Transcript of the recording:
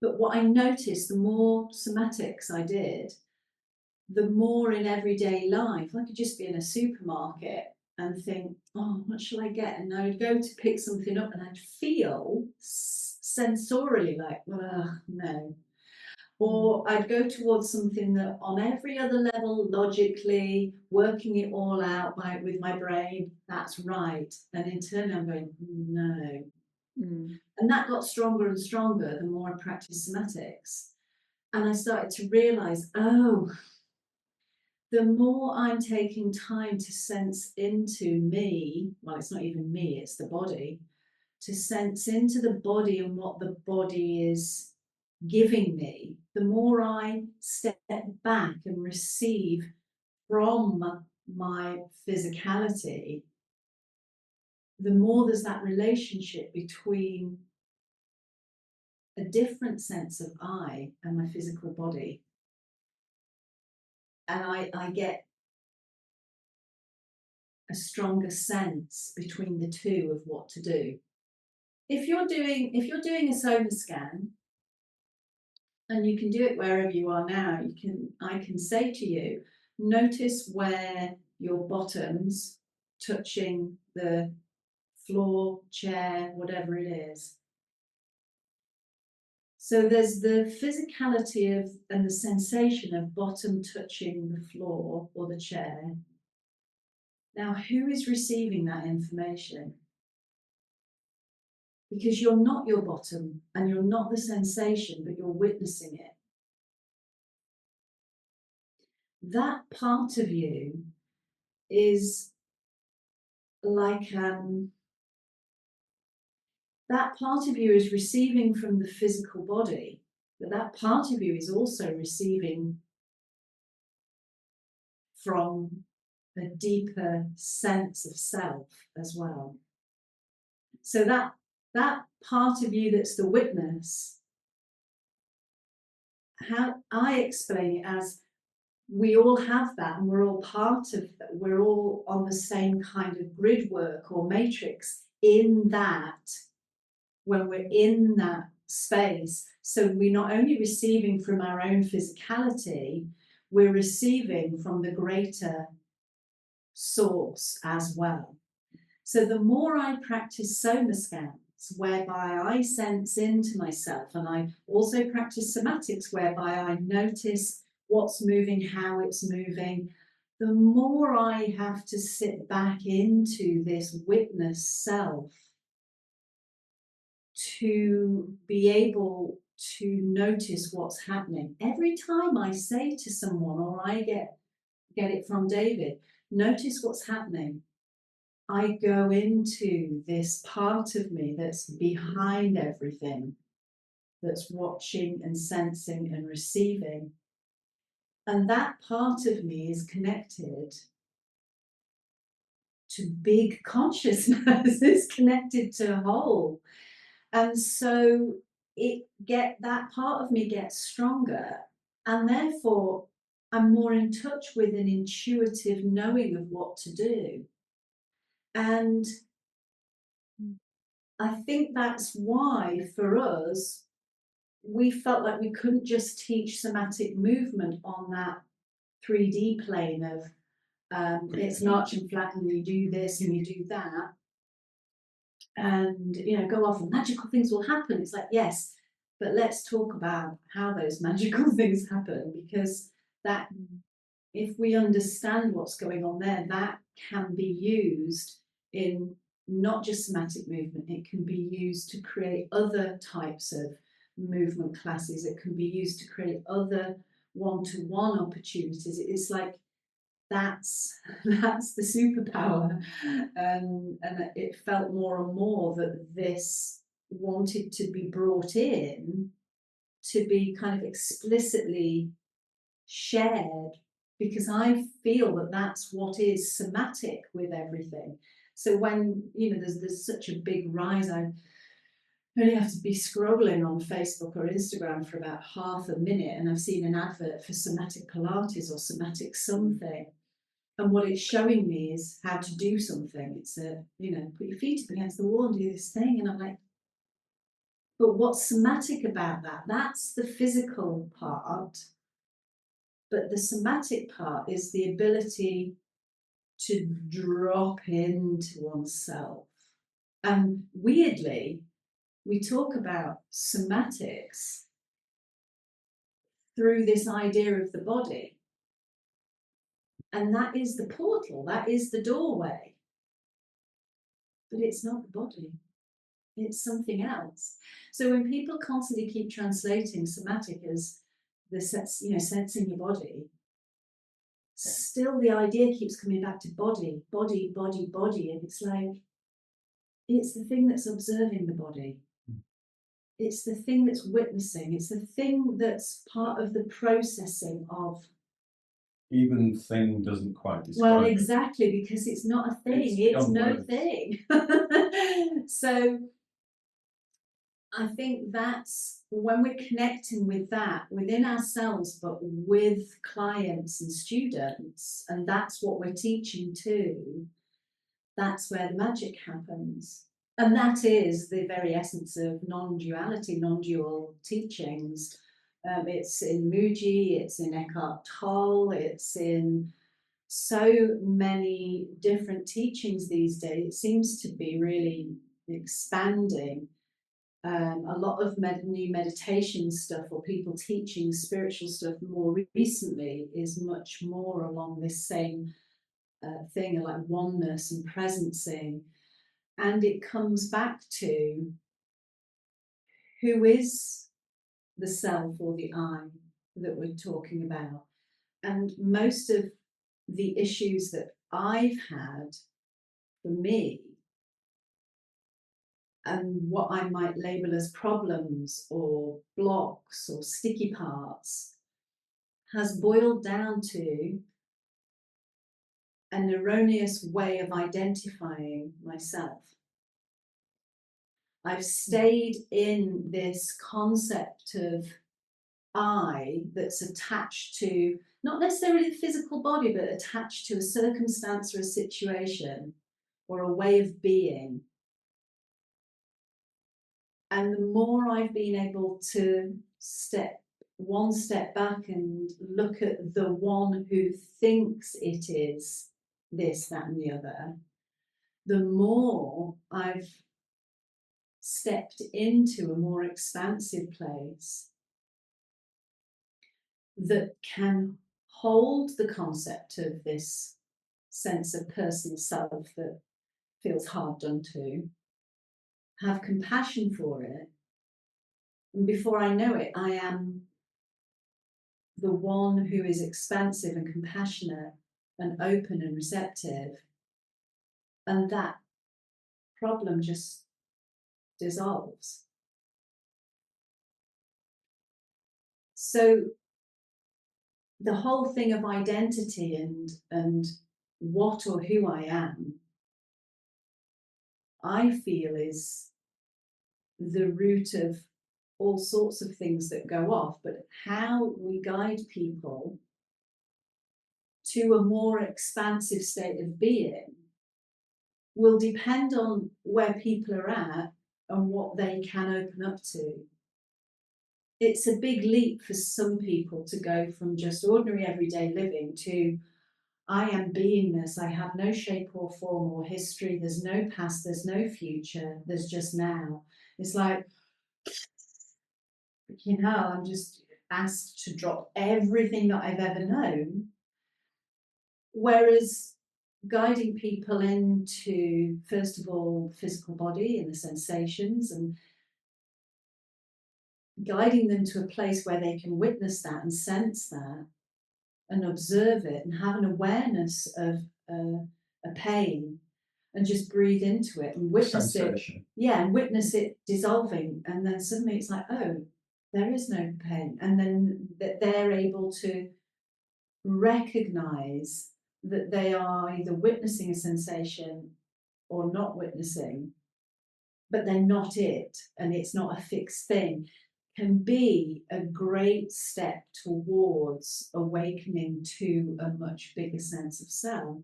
But what I noticed, the more somatics I did, the more in everyday life, I could just be in a supermarket and think, oh, what shall I get? And I would go to pick something up and I'd feel sensorially like, oh, no. Or I'd go towards something that on every other level, logically, working it all out with my brain, that's right. And internally I'm going, no. Mm. And that got stronger and stronger the more I practiced somatics. And I started to realize, oh, the more I'm taking time to sense into me, well, it's not even me, it's the body, to sense into the body and what the body is giving me, the more I step back and receive from my physicality, the more there's that relationship between a different sense of I and my physical body. And I get a stronger sense between the two of what to do. If you're doing a soma scan, and you can do it wherever you are now, I can say to you, notice where your bottoms touching the floor, chair, whatever it is. So there's the physicality of and the sensation of bottom touching the floor or the chair. Now, who is receiving that information? Because you're not your bottom and you're not the sensation, but you're witnessing it. That part of you is like that part of you is receiving from the physical body, but that part of you is also receiving from a deeper sense of self as well. So that part of you that's the witness, how I explain it as we all have that and we're all part of that. We're all on the same kind of grid work or matrix in that when we're in that space. So we're not only receiving from our own physicality, we're receiving from the greater source as well. So the more I practice soma scans, whereby I sense into myself, and I also practice somatics, whereby I notice what's moving, how it's moving, the more I have to sit back into this witness self to be able to notice what's happening. Every time I say to someone, or I get it from David, notice what's happening, I go into this part of me that's behind everything, that's watching and sensing and receiving. And that part of me is connected to big consciousness, it's connected to whole. And so that part of me gets stronger, and therefore I'm more in touch with an intuitive knowing of what to do. And I think that's why for us, we felt like we couldn't just teach somatic movement on that 3D plane of it's an arch and flat and you do this and you do that. And go off and magical things will happen. It's like, yes, but let's talk about how those magical things happen, because that if we understand what's going on there, that can be used in not just somatic movement, it can be used to create other types of movement classes, it can be used to create other one-to-one opportunities. It's like that's the superpower. And it felt more and more that this wanted to be brought in to be kind of explicitly shared, because I feel that that's what is somatic with everything. So when there's such a big rise, I only have to be scrolling on Facebook or Instagram for about half a minute and I've seen an advert for somatic Pilates or somatic something. And what it's showing me is how to do something. It's put your feet up against the wall and do this thing. And I'm like, But what's somatic about that? That's the physical part. But the somatic part is the ability to drop into oneself. And weirdly, we talk about somatics through this idea of the body. And that is the portal, that is the doorway. But it's not the body, it's something else. So when people constantly keep translating somatic as the sensing your body, still the idea keeps coming back to body, body, body, body. And it's like, it's the thing that's observing the body. It's the thing that's witnessing. It's the thing that's part of the processing of. Even thing doesn't quite describe Well, exactly, because it's not a thing. It's no words. thing. So I think that's when we're connecting with that within ourselves, but with clients and students, and that's what we're teaching too, that's where the magic happens. And that is the very essence of non-duality, non-dual teachings. It's in Muji, it's in Eckhart Tolle, it's in so many different teachings these days. It seems to be really expanding. A lot of new meditation stuff or people teaching spiritual stuff more recently is much more along this same thing, like oneness and presencing. And it comes back to who is the self or the I that we're talking about. And most of the issues that I've had for me, and what I might label as problems or blocks or sticky parts, has boiled down to an erroneous way of identifying myself. I've stayed in this concept of I that's attached to not necessarily the physical body, but attached to a circumstance or a situation or a way of being. And the more I've been able to step one step back and look at the one who thinks it is this, that, and the other, the more I've stepped into a more expansive place that can hold the concept of this sense of personal self that feels hard done to, have compassion for it, and before I know it, I am the one who is expansive and compassionate and open and receptive, and that problem just dissolves. So the whole thing of identity and what or who I am, I feel is the root of all sorts of things that go off, but how we guide people to a more expansive state of being will depend on where people are at and what they can open up to. It's a big leap for some people to go from just ordinary everyday living to I am beingness, I have no shape or form or history, there's no past, there's no future, there's just now. It's like, I'm just asked to drop everything that I've ever known. Whereas guiding people into, first of all, the physical body and the sensations, and guiding them to a place where they can witness that and sense that and observe it and have an awareness of a pain and just breathe into it and witness Sensation. it. Yeah, and witness it dissolving. And then suddenly it's like, oh, there is no pain. And then they're able to recognize that they are either witnessing a sensation or not witnessing, but they're not it, and it's not a fixed thing, can be a great step towards awakening to a much bigger sense of self.